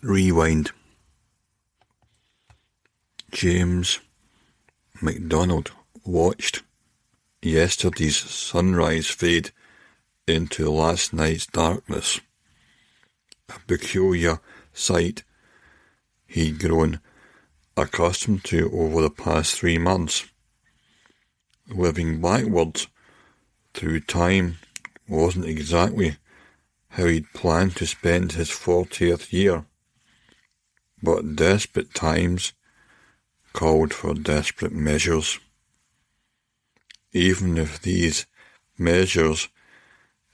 Rewind. James MacDonald watched yesterday's sunrise fade into last night's darkness, a peculiar sight he'd grown accustomed to over the past 3 months. Living backwards through time wasn't exactly how he'd planned to spend his 40th year, but desperate times called for desperate measures. Even if these measures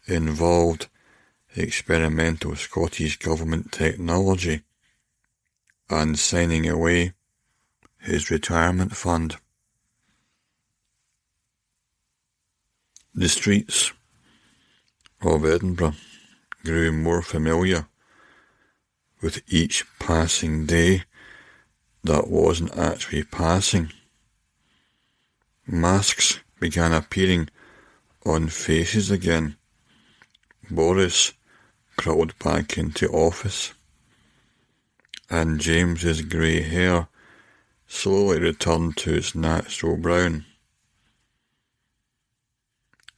involved experimental Scottish Government technology and signing away his retirement fund. The streets of Edinburgh grew more familiar with each passing day that wasn't actually passing. Masks began appearing on faces again. Boris crawled back into office, and James's grey hair slowly returned to its natural brown.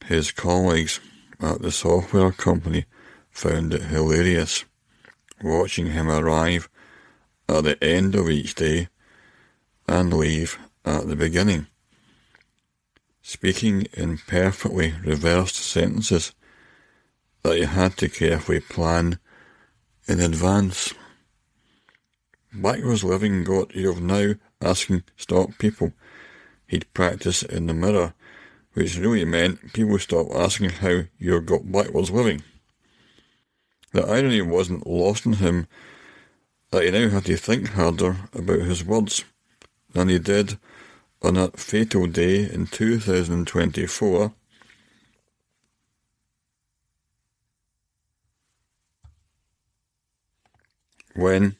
His colleagues at the software company found it hilarious, watching him arrive at the end of each day and leave at the beginning, speaking in perfectly reversed sentences that he had to carefully plan in advance. Backwards living got you of now asking stock people he'd practice in the mirror, which really meant people stopped asking how you got backwards living. The irony wasn't lost on him that he now had to think harder about his words than he did on that fatal day in 2024 when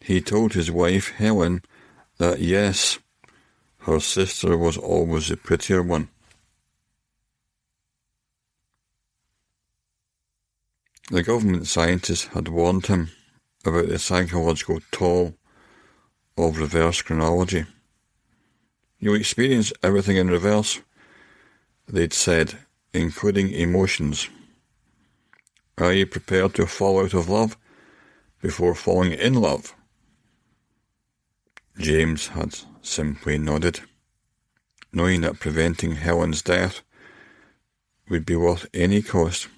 he told his wife Helen that yes, her sister was always the prettier one. The government scientists had warned him about the psychological toll of reverse chronology. You'll experience everything in reverse, they'd said, including emotions. Are you prepared to fall out of love before falling in love? James had simply nodded, knowing that preventing Helen's death would be worth any cost.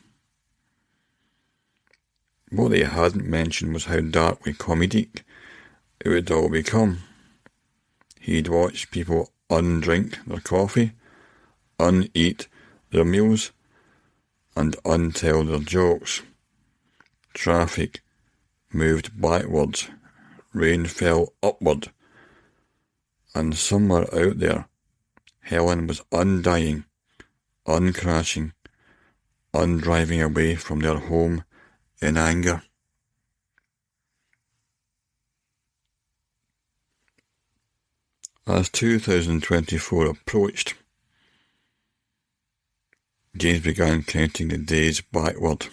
What they hadn't mentioned was how darkly comedic it would all become. He'd watch people undrink their coffee, uneat their meals, and untell their jokes. Traffic moved backwards, rain fell upward, and somewhere out there, Helen was undying, uncrashing, undriving away from their home in anger. As 2024 approached, James began counting the days backward.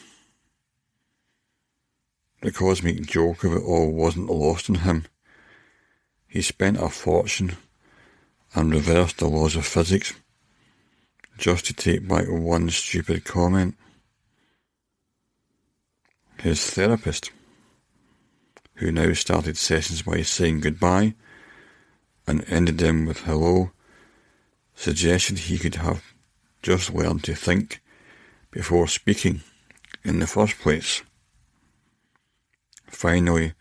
The cosmic joke of it all wasn't lost on him. He spent a fortune and reversed the laws of physics just to take back one stupid comment. His therapist, who now started sessions by saying goodbye and ended them with hello, suggested he could have just learned to think before speaking in the first place. Finally,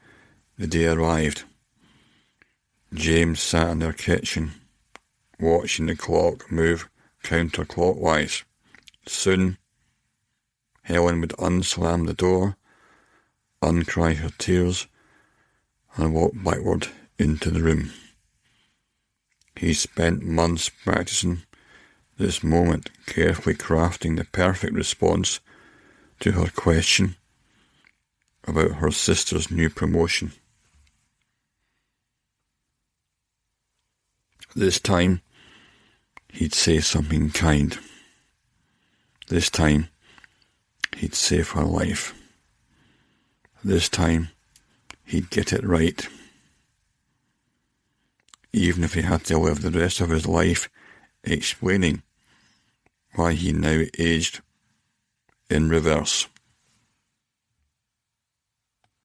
the day arrived. James sat in their kitchen, watching the clock move counterclockwise. Soon, Helen would unslam the door, uncry her tears, and walk backward into the room. He spent months practicing this moment, carefully crafting the perfect response to her question about her sister's new promotion. This time, he'd say something kind. This time, he'd save her life. this time he'd get it right. Even if he had to live the rest of his life explaining why he now aged in reverse.